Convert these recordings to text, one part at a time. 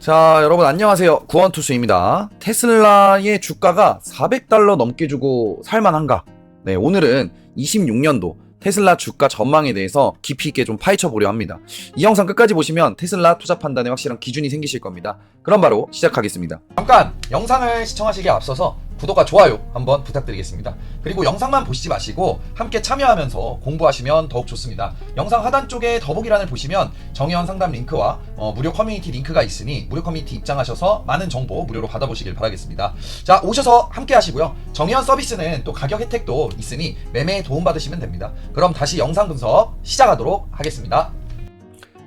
자, 여러분 안녕하세요. 구원투수입니다. 테슬라의 주가가 400달러 넘게 주고 살만한가? 네, 오늘은 26년도 테슬라 주가 전망에 대해서 깊이 있게 좀 파헤쳐 보려 합니다. 이 영상 끝까지 보시면 테슬라 투자 판단에 확실한 기준이 생기실 겁니다. 그럼 바로 시작하겠습니다. 잠깐 영상을 시청하시기에 앞서서 구독과 좋아요 한번 부탁드리겠습니다. 그리고 영상만 보시지 마시고 함께 참여하면서 공부하시면 더욱 좋습니다. 영상 하단 쪽에 더보기란을 보시면 정의원 상담 링크와 무료 커뮤니티 링크가 있으니 무료 커뮤니티 입장하셔서 많은 정보 무료로 받아보시길 바라겠습니다. 자, 오셔서 함께 하시고요. 정의원 서비스는 또 가격 혜택도 있으니 매매에 도움받으시면 됩니다. 그럼 다시 영상 분석 시작하도록 하겠습니다.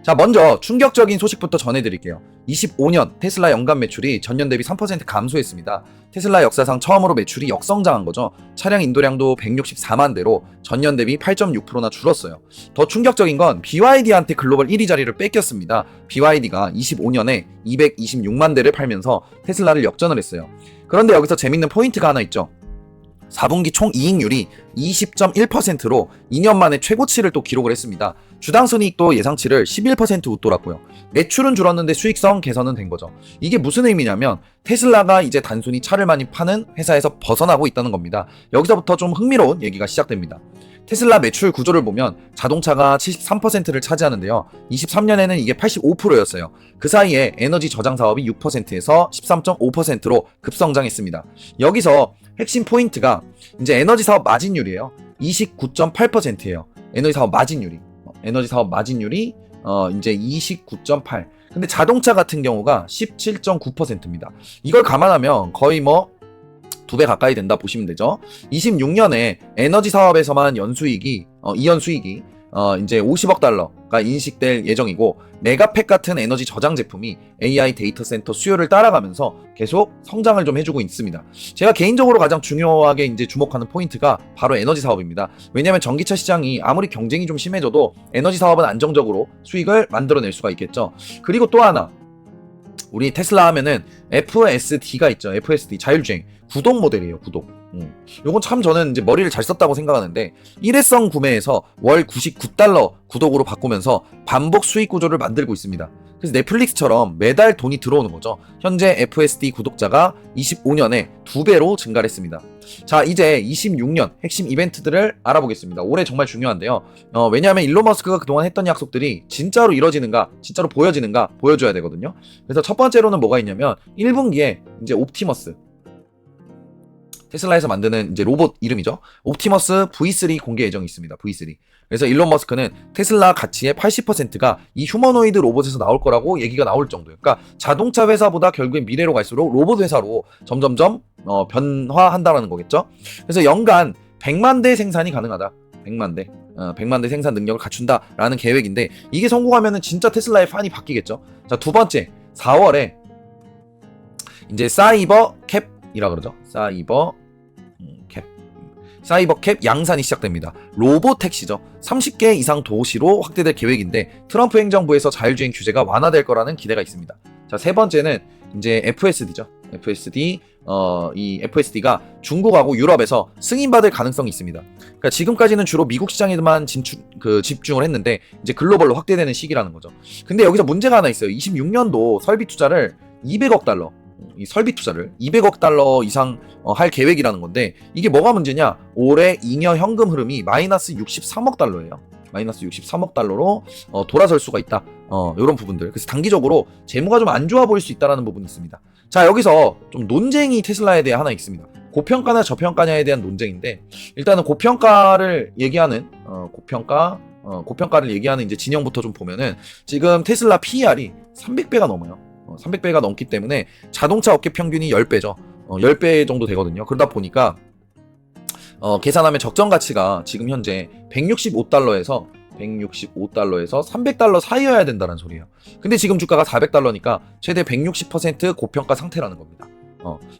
자, 먼저 충격적인 소식부터 전해드릴게요. 25년 테슬라 연간 매출이 전년 대비 3% 감소했습니다. 테슬라 역사상 처음으로 매출이 역성장한 거죠. 차량 인도량도 164만 대로 전년 대비 8.6%나 줄었어요. 더 충격적인 건 BYD한테 글로벌 1위 자리를 뺏겼습니다. BYD가 25년에 226만 대를 팔면서 테슬라를 역전을 했어요. 그런데 여기서 재밌는 포인트가 하나 있죠. 4분기 총 이익률이 20.1%로 2년 만에 최고치를 또 기록을 했습니다. 주당 순이익도 예상치를 11% 웃돌았고요. 매출은 줄었는데 수익성 개선은 된 거죠. 이게 무슨 의미냐면 테슬라가 이제 단순히 차를 많이 파는 회사에서 벗어나고 있다는 겁니다. 여기서부터 좀 흥미로운 얘기가 시작됩니다. 테슬라 매출 구조를 보면 자동차가 73%를 차지하는데요. 23년에는 이게 85%였어요. 그 사이에 에너지 저장 사업이 6%에서 13.5%로 급성장했습니다. 여기서 핵심 포인트가 이제 에너지 사업 마진율이에요. 29.8%예요. 에너지 사업 마진율이. 이제 29.8. 근데 자동차 같은 경우가 17.9%입니다. 이걸 감안하면 거의 뭐 2배 가까이 된다 보시면 되죠. 26년에 에너지 사업에서만 연수익이 이연수익이 이제 50억 달러가 인식될 예정이고, 메가팩 같은 에너지 저장 제품이 AI 데이터 센터 수요를 따라가면서 계속 성장을 좀 해주고 있습니다. 제가 개인적으로 가장 중요하게 이제 주목하는 포인트가 바로 에너지 사업입니다. 왜냐하면 전기차 시장이 아무리 경쟁이 좀 심해져도 에너지 사업은 안정적으로 수익을 만들어낼 수가 있겠죠. 그리고 또 하나, 우리 테슬라 하면은 FSD가 있죠. FSD 자율주행 구독 모델이에요. 구독. 요건 참 저는 이제 머리를 잘 썼다고 생각하는데, 일회성 구매에서 월 99달러 구독으로 바꾸면서 반복 수익 구조를 만들고 있습니다. 그래서 넷플릭스처럼 매달 돈이 들어오는 거죠. 현재 FSD 구독자가 25년에 2배로 증가를 했습니다. 자, 이제 26년 핵심 이벤트들을 알아보겠습니다. 올해 정말 중요한데요. 왜냐하면 일론 머스크가 그동안 했던 약속들이 진짜로 이뤄지는가, 진짜로 보여지는가 보여줘야 되거든요. 그래서 첫 번째로는 뭐가 있냐면 1분기에 이제 옵티머스, 테슬라에서 만드는 이제 로봇 이름이죠. 옵티머스 V3 공개 예정이 있습니다. V3. 그래서 일론 머스크는 테슬라 가치의 80%가 이 휴머노이드 로봇에서 나올 거라고 얘기가 나올 정도예요. 그러니까 자동차 회사보다 결국엔 미래로 갈수록 로봇 회사로 점점점 변화한다라는 거겠죠. 그래서 연간 100만 대 생산이 가능하다. 100만 대. 100만 대 생산 능력을 갖춘다라는 계획인데, 이게 성공하면은 진짜 테슬라의 판이 바뀌겠죠. 자, 두 번째, 4월에 이제 사이버 캡이라 그러죠. 사이버 캡 양산이 시작됩니다. 로봇 택시죠. 30개 이상 도시로 확대될 계획인데, 트럼프 행정부에서 자율주행 규제가 완화될 거라는 기대가 있습니다. 자, 세 번째는 이제 FSD죠. 이 FSD가 중국하고 유럽에서 승인받을 가능성이 있습니다. 그러니까 지금까지는 주로 미국 시장에만 집중을 했는데, 이제 글로벌로 확대되는 시기라는 거죠. 근데 여기서 문제가 하나 있어요. 26년도 설비 투자를 200억 달러, 이 설비 투자를 200억 달러 이상 할 계획이라는 건데, 이게 뭐가 문제냐? 올해 잉여 현금 흐름이 마이너스 63억 달러예요. 마이너스 63억 달러로 돌아설 수가 있다. 이런 부분들. 그래서 단기적으로 재무가 좀 안 좋아 보일 수 있다는 부분이 있습니다. 자, 여기서 좀 논쟁이 테슬라에 대해 하나 있습니다. 고평가나 저평가냐에 대한 논쟁인데, 일단은 고평가를 얘기하는 고평가를 얘기하는 이제 진영부터 좀 보면은, 지금 테슬라 PER이 300배가 넘어요. 300배가 넘기 때문에 자동차 업계 평균이 10배죠. 10배 정도 되거든요. 그러다 보니까 계산하면 적정 가치가 지금 현재 165달러에서 300달러 사이여야 된다는 소리예요. 근데 지금 주가가 400달러니까 최대 160% 고평가 상태라는 겁니다.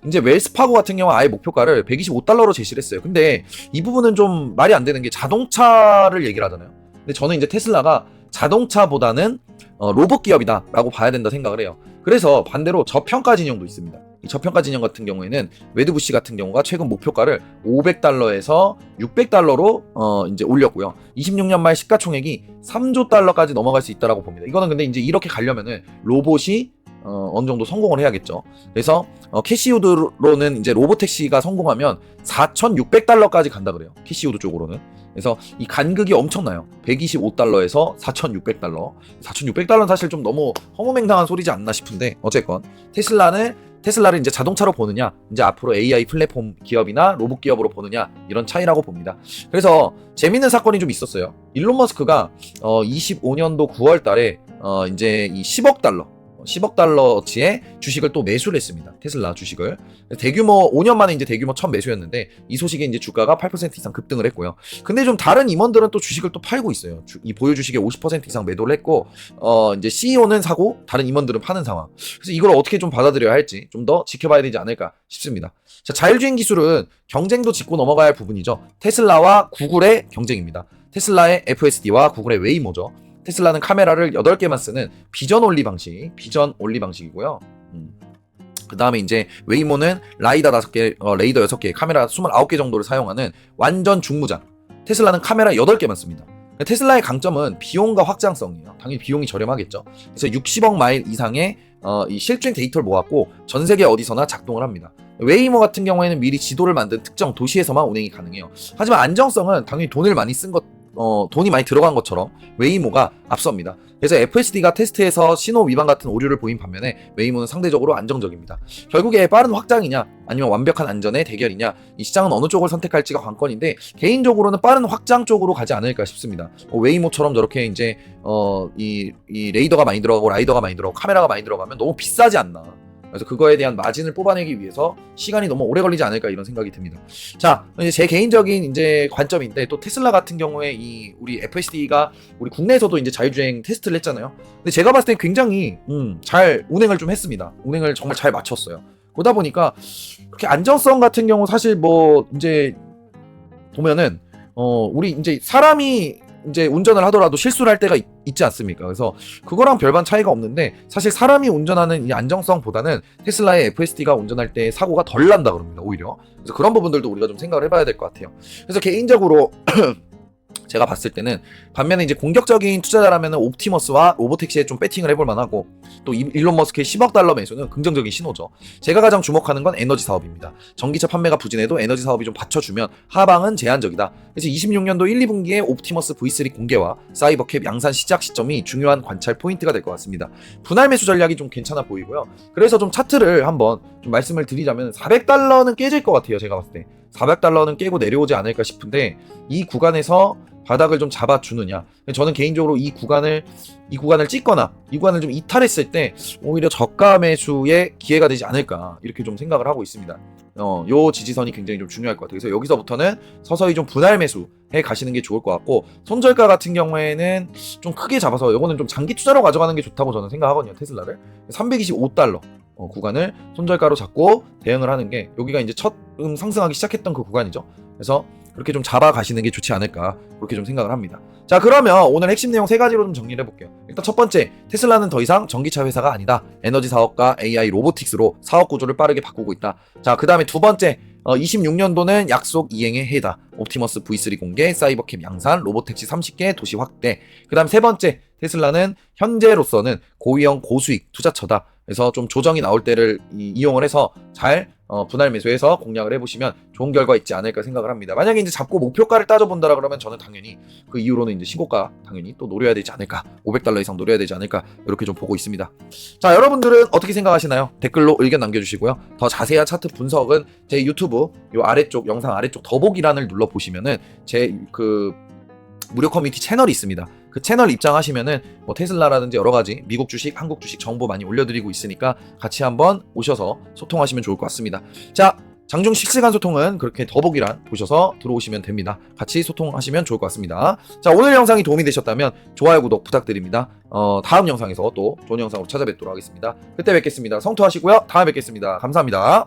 이제 웰스파고 같은 경우 아예 목표가를 125달러로 제시를 했어요. 근데 이 부분은 좀 말이 안 되는 게, 자동차를 얘기를 하잖아요. 근데 저는 이제 테슬라가 자동차보다는 로봇 기업이다라고 봐야 된다 생각을 해요. 그래서 반대로 저평가 진영도 있습니다. 이 저평가 진영 같은 경우에는 웨드부시 같은 경우가 최근 목표가를 500달러에서 600달러로 이제 올렸고요. 26년 말 시가총액이 3조 달러까지 넘어갈 수 있다라고 봅니다. 이거는 근데 이제 이렇게 가려면은 로봇이 어느 정도 성공을 해야겠죠. 그래서 캐시우드로는 이제 로보택시가 성공하면 4,600달러까지 간다 그래요. 캐시우드 쪽으로는. 그래서 이 간극이 엄청나요. 125달러에서 4,600달러. 4,600달러는 사실 좀 너무 허무맹랑한 소리지 않나 싶은데 어쨌건 테슬라를 이제 자동차로 보느냐, 이제 앞으로 AI 플랫폼 기업이나 로봇 기업으로 보느냐 이런 차이라고 봅니다. 그래서 재밌는 사건이 좀 있었어요. 일론 머스크가 25년도 9월 달에 이제 이 10억 달러어치의 주식을 또 매수를 했습니다. 테슬라 주식을. 대규모 5년 만에 이제 대규모 첫 매수였는데 이 소식에 이제 주가가 8% 이상 급등을 했고요. 근데 좀 다른 임원들은 또 주식을 또 팔고 있어요. 이 보유 주식의 50% 이상 매도를 했고 이제 CEO는 사고 다른 임원들은 파는 상황. 그래서 이걸 어떻게 좀 받아들여야 할지 좀 더 지켜봐야 되지 않을까 싶습니다. 자, 자율주행 기술은 경쟁도 짚고 넘어가야 할 부분이죠. 테슬라와 구글의 경쟁입니다. 테슬라의 FSD와 구글의 웨이모죠. 테슬라는 카메라를 8개만 쓰는 비전 올리 방식이고요. 그 다음에 이제 웨이모는 라이더 5개, 레이더 6개, 카메라 29개 정도를 사용하는 완전 중무장. 테슬라는 카메라 8개만 씁니다. 테슬라의 강점은 비용과 확장성이에요. 당연히 비용이 저렴하겠죠. 그래서 60억 마일 이상의 이 실주행 데이터를 모았고 전 세계 어디서나 작동을 합니다. 웨이모 같은 경우에는 미리 지도를 만든 특정 도시에서만 운행이 가능해요. 하지만 안정성은 당연히 돈이 많이 들어간 것처럼 웨이모가 앞섭니다. 그래서 FSD가 테스트에서 신호 위반 같은 오류를 보인 반면에 웨이모는 상대적으로 안정적입니다. 결국에 빠른 확장이냐 아니면 완벽한 안전의 대결이냐, 이 시장은 어느 쪽을 선택할지가 관건인데 개인적으로는 빠른 확장 쪽으로 가지 않을까 싶습니다. 웨이모처럼 저렇게 이제 이 레이더가 많이 들어가고 라이더가 많이 들어가고 카메라가 많이 들어가면 너무 비싸지 않나. 그래서 그거에 대한 마진을 뽑아내기 위해서 시간이 너무 오래 걸리지 않을까 이런 생각이 듭니다. 자, 이제 제 개인적인 이제 관점인데 또 테슬라 같은 경우에 우리 FSD가 우리 국내에서도 이제 자율주행 테스트를 했잖아요. 근데 제가 봤을 때 굉장히 잘 운행을 좀 했습니다. 운행을 정말 잘 맞췄어요. 그러다 보니까 그렇게 안정성 같은 경우 사실 뭐 이제 보면은 우리 이제 사람이 이제 운전을 하더라도 실수를 할 때가 있지 않습니까? 그래서 그거랑 별반 차이가 없는데 사실 사람이 운전하는 이 안정성보다는 테슬라의 FSD가 운전할 때 사고가 덜 난다 그럽니다. 오히려. 그래서 그런 부분들도 우리가 좀 생각을 해봐야 될 것 같아요. 그래서 개인적으로 제가 봤을 때는 반면에 이제 공격적인 투자자라면 옵티머스와 로보택시에 좀 배팅을 해볼 만하고 또 일론 머스크의 10억 달러 매수는 긍정적인 신호죠. 제가 가장 주목하는 건 에너지 사업입니다. 전기차 판매가 부진해도 에너지 사업이 좀 받쳐주면 하방은 제한적이다. 그래서 26년도 1, 2분기에 옵티머스 V3 공개와 사이버캡 양산 시작 시점이 중요한 관찰 포인트가 될 것 같습니다. 분할 매수 전략이 좀 괜찮아 보이고요. 그래서 좀 차트를 한번 좀 말씀을 드리자면 400달러는 깨질 것 같아요. 제가 봤을 때 400달러는 깨고 내려오지 않을까 싶은데 이 구간에서 바닥을 좀 잡아주느냐. 저는 개인적으로 이 구간을 찍거나 이 구간을 좀 이탈했을 때 오히려 저가 매수의 기회가 되지 않을까 이렇게 좀 생각을 하고 있습니다. 요 지지선이 굉장히 좀 중요할 것 같아요. 그래서 여기서부터는 서서히 좀 분할 매수해 가시는 게 좋을 것 같고 손절가 같은 경우에는 좀 크게 잡아서 요거는 좀 장기 투자로 가져가는 게 좋다고 저는 생각하거든요. 테슬라를 325달러 구간을 손절가로 잡고 대응을 하는 게 여기가 이제 처음 상승하기 시작했던 그 구간이죠. 그래서 그렇게 좀 잡아가시는 게 좋지 않을까 그렇게 좀 생각을 합니다. 자, 그러면 오늘 핵심 내용 3가지로 좀 정리를 해볼게요. 일단 첫 번째, 테슬라는 더 이상 전기차 회사가 아니다. 에너지 사업과 AI 로보틱스로 사업 구조를 빠르게 바꾸고 있다. 자, 그 다음에 두 번째, 26년도는 약속 이행의 해다. 옵티머스 V3 공개, 사이버캡 양산, 로보택시 30개, 도시 확대. 그 다음 세 번째, 테슬라는 현재로서는 고위험 고수익 투자처다. 그래서 좀 조정이 나올 때를 이용을 해서 잘 분할 매수해서 공략을 해보시면 좋은 결과 있지 않을까 생각을 합니다. 만약에 이제 잡고 목표가를 따져본다라 그러면 저는 당연히 그 이후로는 이제 신고가 당연히 또 노려야 되지 않을까, 500달러 이상 노려야 되지 않을까 이렇게 좀 보고 있습니다. 자, 여러분들은 어떻게 생각하시나요? 댓글로 의견 남겨주시고요. 더 자세한 차트 분석은 제 유튜브 요 아래쪽 영상 아래쪽 더보기란을 눌러 보시면은 제 그 무료 커뮤니티 채널이 있습니다. 그 채널 입장하시면은 뭐 테슬라라든지 여러 가지 미국 주식, 한국 주식 정보 많이 올려드리고 있으니까 같이 한번 오셔서 소통하시면 좋을 것 같습니다. 자, 장중 실시간 소통은 그렇게 더보기란 보셔서 들어오시면 됩니다. 같이 소통하시면 좋을 것 같습니다. 자, 오늘 영상이 도움이 되셨다면 좋아요, 구독 부탁드립니다. 다음 영상에서 또 좋은 영상으로 찾아뵙도록 하겠습니다. 그때 뵙겠습니다. 성투하시고요. 다음에 뵙겠습니다. 감사합니다.